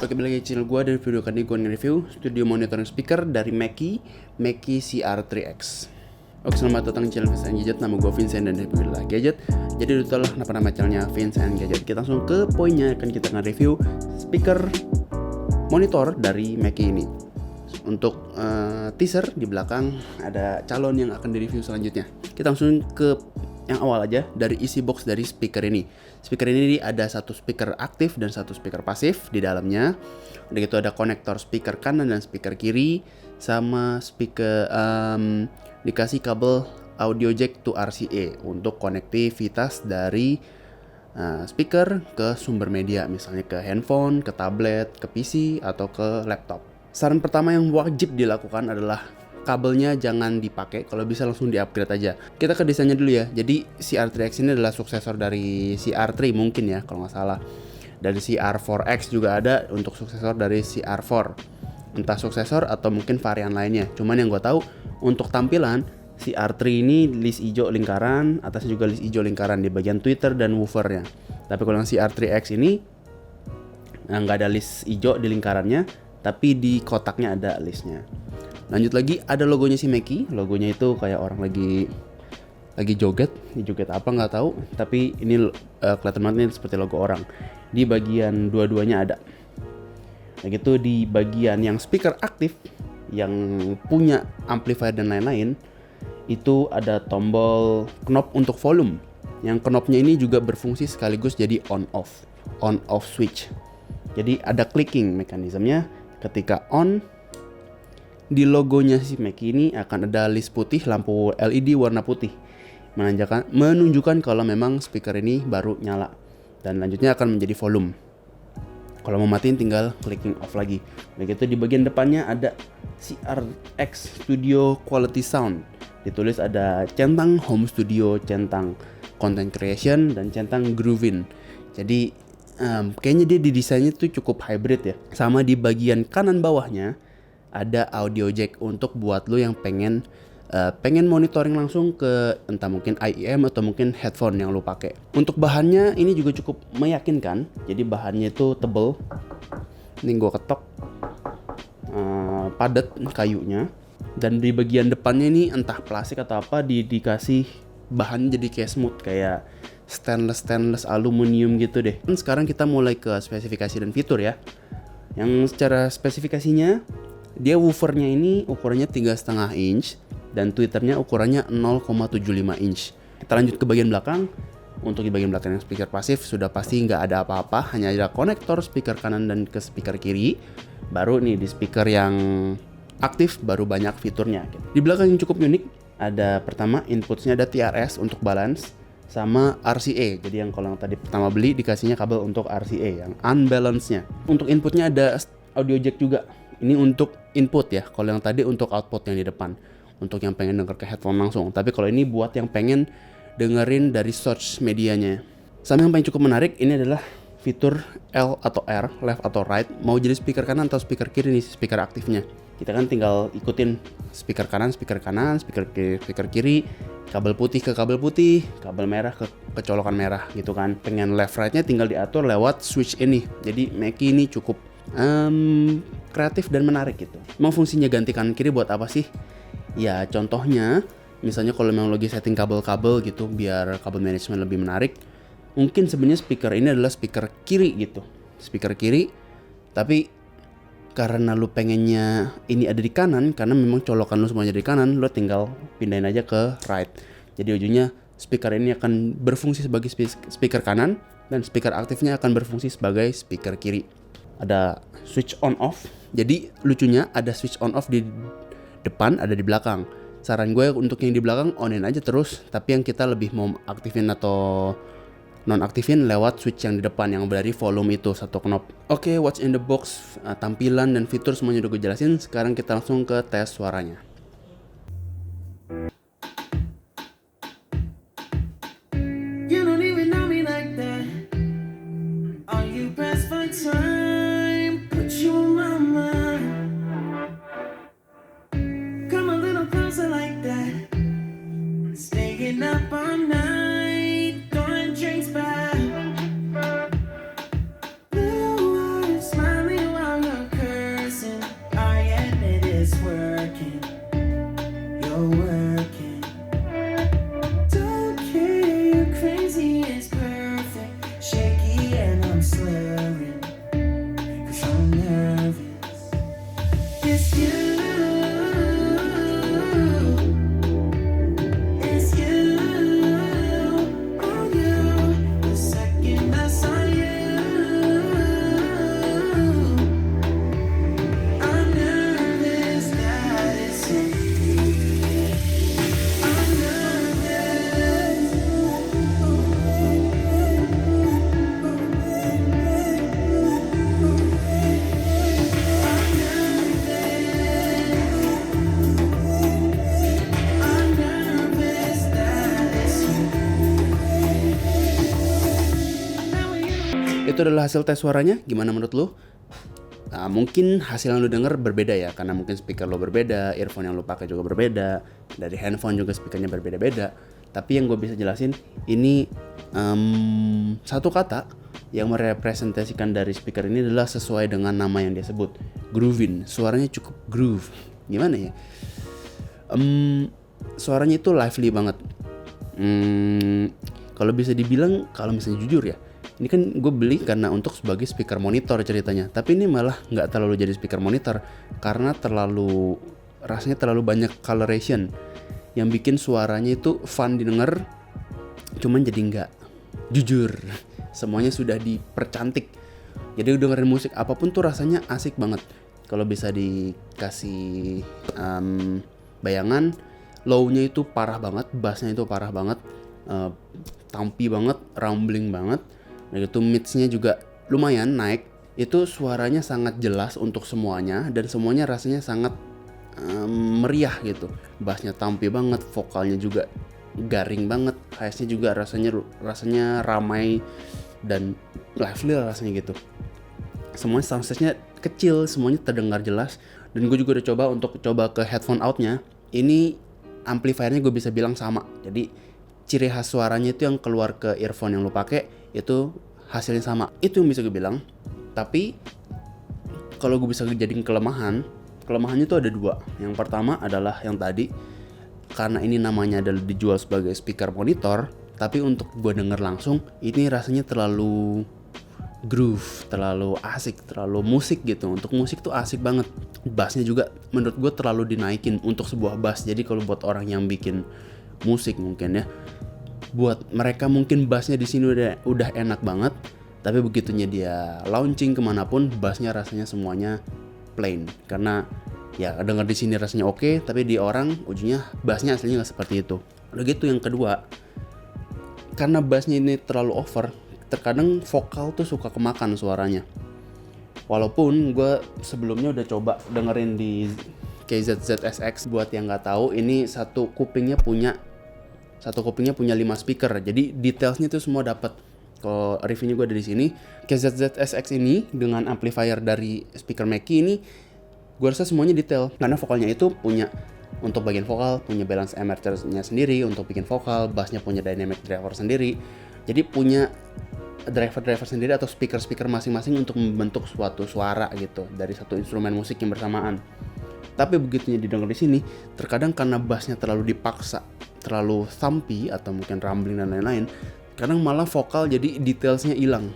Oke, balik lagi channel gue. Dari video kali ini gue nge-review studio monitoring speaker dari Mackie CR3X. Oke, selamat datang di channel Vincent Gadget. Nama gue Vincent dan review adalah Gadget. Jadi lu tau lah kenapa nama channelnya Vincent Gadget. Kita langsung ke poinnya, akan kita nge-review speaker monitor dari Mackie ini. Untuk teaser di belakang ada calon yang akan direview selanjutnya. Kita langsung ke yang awal aja, dari isi box dari speaker ini. Speaker ini ada satu speaker aktif dan satu speaker pasif di dalamnya. Udah gitu ada konektor speaker kanan dan speaker kiri, sama speaker dikasih kabel audio jack to RCA untuk konektivitas dari speaker ke sumber media, misalnya ke handphone, ke tablet, ke PC, atau ke laptop. Saran pertama yang wajib dilakukan adalah kabelnya jangan dipakai, kalau bisa langsung di-upgrade aja. Kita ke desainnya dulu ya. Jadi CR3X ini adalah suksesor dari CR3 mungkin ya, kalau nggak salah. Dari CR4X juga ada untuk suksesor dari CR4. Entah suksesor atau mungkin varian lainnya. Cuman yang gue tahu untuk tampilan CR3 ini list hijau lingkaran, atasnya juga list hijau lingkaran di bagian tweeter dan woofernya. Tapi kalau yang CR3X ini nggak ada list hijau di lingkarannya, tapi di kotaknya ada listnya. Lanjut lagi, ada logonya si Mackie. Logonya itu kayak orang lagi joget apa nggak tahu, tapi ini kelihatan banget ini seperti logo orang. Di bagian dua-duanya ada. Nah gitu, di bagian yang speaker aktif yang punya amplifier dan lain-lain, itu ada tombol knob untuk volume. Yang knobnya ini juga berfungsi sekaligus jadi on off switch. Jadi ada clicking mekanismenya. Ketika on, di logonya si Mackie ini akan ada list putih, lampu LED warna putih, menunjukkan kalau memang speaker ini baru nyala. Dan lanjutnya akan menjadi volume. Kalau mau matiin tinggal clicking off lagi. Begitu di bagian depannya ada CRX Studio Quality Sound. Ditulis ada centang Home Studio, centang Content Creation, dan centang Groovin. Jadi kayaknya dia didesainnya tuh cukup hybrid ya. Sama di bagian kanan bawahnya ada audio jack untuk buat lo yang pengen monitoring langsung ke entah mungkin IEM atau mungkin headphone yang lo pakai. Untuk bahannya ini juga cukup meyakinkan. Jadi bahannya itu tebel. Ini gue ketok, padat kayunya. Dan di bagian depannya ini entah plastik atau apa dikasih bahan jadi kayak smooth, kayak stainless aluminium gitu deh. Dan sekarang kita mulai ke spesifikasi dan fitur ya. Yang secara spesifikasinya, dia woofernya ini ukurannya 3,5 inch dan tweeternya ukurannya 0,75 inch. Kita lanjut ke bagian belakang. Untuk di bagian belakang yang speaker pasif sudah pasti nggak ada apa-apa, hanya ada konektor speaker kanan dan ke speaker kiri. Baru nih di speaker yang aktif baru banyak fiturnya. Di belakang yang cukup unik, ada pertama inputnya ada TRS untuk balance sama RCA. Jadi yang kalau yang tadi pertama beli dikasihnya kabel untuk RCA yang unbalance-nya. Untuk inputnya ada audio jack juga. Ini untuk input ya, kalau yang tadi untuk output yang di depan, untuk yang pengen denger ke headphone langsung. Tapi kalau ini buat yang pengen dengerin dari source medianya. Sama yang paling cukup menarik ini adalah fitur L atau R, left atau right, mau jadi speaker kanan atau speaker kiri nih speaker aktifnya. Kita kan tinggal ikutin speaker kanan, speaker kiri, kabel putih ke kabel putih, kabel merah ke colokan merah gitu kan. Pengen left right-nya tinggal diatur lewat switch ini. Jadi Mackie ini cukup kreatif dan menarik gitu. Mau fungsinya ganti kanan kiri buat apa sih? Ya contohnya, misalnya kalau memang lagi setting kabel-kabel gitu biar kabel manajemen lebih menarik, mungkin sebenarnya speaker ini adalah speaker kiri gitu. Speaker kiri, tapi karena lu pengennya ini ada di kanan, karena memang colokan lu semuanya di kanan, lu tinggal pindahin aja ke right. Jadi ujungnya speaker ini akan berfungsi sebagai speaker kanan dan speaker aktifnya akan berfungsi sebagai speaker kiri. Ada switch on off. Jadi lucunya ada switch on off di depan, ada di belakang. Saran gue untuk yang di belakang onin aja terus, tapi yang kita lebih mau aktifin atau non-aktifin lewat switch yang di depan yang dari volume itu satu knob. Oke, what's in the box, tampilan dan fitur semuanya udah gue jelasin. Sekarang kita langsung ke tes suaranya. You don't even know me like that. Are you pressed for time? Put you on my mind. Come a little closer like that. Staying up all night, throwing drinks back. Blue eyes smiling. itu adalah hasil tes suaranya. Gimana menurut lu? Nah, mungkin hasil yang lu denger berbeda ya, karena mungkin speaker lo berbeda, earphone yang lu pakai juga berbeda, dari handphone juga speakernya berbeda-beda. Tapi yang gue bisa jelasin, ini satu kata yang merepresentasikan dari speaker ini adalah sesuai dengan nama yang dia sebut, groovin. Suaranya cukup groove. Gimana ya? Suaranya itu lively banget. Kalau bisa dibilang, kalau misalnya jujur ya, ini kan gue beli karena untuk sebagai speaker monitor ceritanya. Tapi ini malah nggak terlalu jadi speaker monitor karena rasanya terlalu banyak coloration yang bikin suaranya itu fun didengar. Cuman jadi nggak jujur. Semuanya sudah dipercantik. Jadi dengerin musik apapun tuh rasanya asik banget. Kalau bisa dikasih bayangan, low-nya itu parah banget, bass-nya itu parah banget, tampi banget, rumbling banget. Dan itu mids-nya juga lumayan naik. Itu suaranya sangat jelas untuk semuanya dan semuanya rasanya sangat meriah gitu. Bass-nya tampi banget, vokalnya juga garing banget, highs-nya juga rasanya ramai dan lively rasanya gitu. Semuanya soundstage-nya kecil, semuanya terdengar jelas. Dan gue juga udah coba ke headphone out-nya. Ini amplifiernya gue bisa bilang sama. Jadi ciri khas suaranya itu yang keluar ke earphone yang lo pakai itu hasilnya sama. Itu yang bisa gue bilang. Tapi kalau gue bisa jadiin kelemahannya itu ada dua. Yang pertama adalah yang tadi, karena ini namanya adalah dijual sebagai speaker monitor, tapi untuk gue denger langsung ini rasanya terlalu groove, terlalu asik, terlalu musik gitu. Untuk musik tuh asik banget. Bassnya juga menurut gue terlalu dinaikin untuk sebuah bass. Jadi kalau buat orang yang bikin musik mungkin ya, buat mereka mungkin bassnya di sini udah enak banget, tapi begitunya dia launching kemanapun, bassnya rasanya semuanya plain. Karena ya denger di sini rasanya oke, tapi di orang ujungnya bassnya aslinya nggak seperti itu. Udah gitu yang kedua, karena bassnya ini terlalu over, terkadang vokal tuh suka kemakan suaranya. Walaupun gue sebelumnya udah coba dengerin di KZZ-SX. Buat yang nggak tahu, ini satu kupingnya punya 5 speaker, jadi detailsnya itu semua dapat. Kalau reviewnya gue ada di sini. KZZ-SX ini dengan amplifier dari speaker Mackie ini, gue rasa semuanya detail. Karena vokalnya itu punya untuk bagian vokal, punya balance emitter-nya sendiri untuk bikin vokal, bassnya punya dynamic driver sendiri. Jadi punya driver sendiri atau speaker masing-masing untuk membentuk suatu suara gitu dari satu instrumen musik yang bersamaan. Tapi begitunya didengar di sini, terkadang karena bassnya terlalu dipaksa, terlalu thumpy atau mungkin rumbling dan lain-lain, kadang malah vokal jadi detailsnya hilang.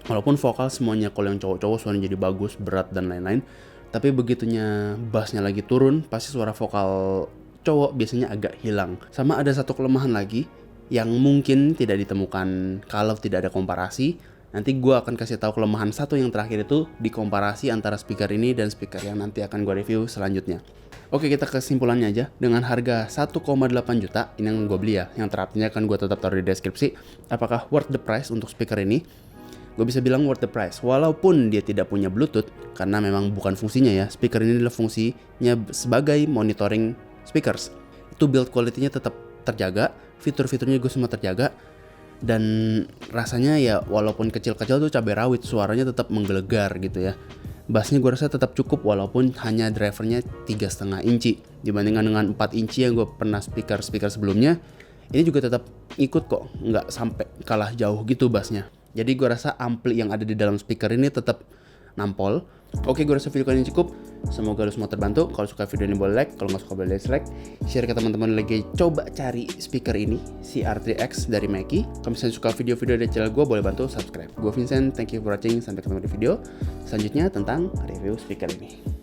Walaupun vokal semuanya kalau yang cowok-cowok suaranya jadi bagus, berat dan lain-lain, tapi begitunya bassnya lagi turun, pasti suara vokal cowok biasanya agak hilang. Sama ada satu kelemahan lagi yang mungkin tidak ditemukan kalau tidak ada komparasi. Nanti gue akan kasih tahu kelemahan satu yang terakhir itu di komparasi antara speaker ini dan speaker yang nanti akan gue review selanjutnya. Oke, kita kesimpulannya aja. Dengan harga 1,8 juta, ini yang gue beli ya, yang terartinya akan gue tetap taruh di deskripsi. Apakah worth the price untuk speaker ini? Gue bisa bilang worth the price, walaupun dia tidak punya Bluetooth, karena memang bukan fungsinya ya. Speaker ini adalah fungsinya sebagai monitoring speakers. Itu build quality-nya tetap terjaga, fitur-fiturnya gue semua terjaga. Dan rasanya ya walaupun kecil-kecil tuh cabai rawit, suaranya tetap menggelegar gitu ya. Bassnya gue rasa tetap cukup walaupun hanya drivernya 3,5 inci. Dibandingkan dengan 4 inci yang gue pernah speaker sebelumnya, ini juga tetap ikut kok, nggak sampai kalah jauh gitu bassnya. Jadi gue rasa ampli yang ada di dalam speaker ini tetap nampol. Oke, gue rasa video kali ini cukup. Semoga lo semua terbantu. Kalau suka video ini boleh like, kalau nggak suka boleh dislike. Share ke teman-teman lagi coba cari speaker ini, CR3X dari Mackie. Kalau misalnya suka video-video dari channel gue, boleh bantu subscribe. Gue Vincent, thank you for watching. Sampai ketemu di video selanjutnya tentang review speaker ini.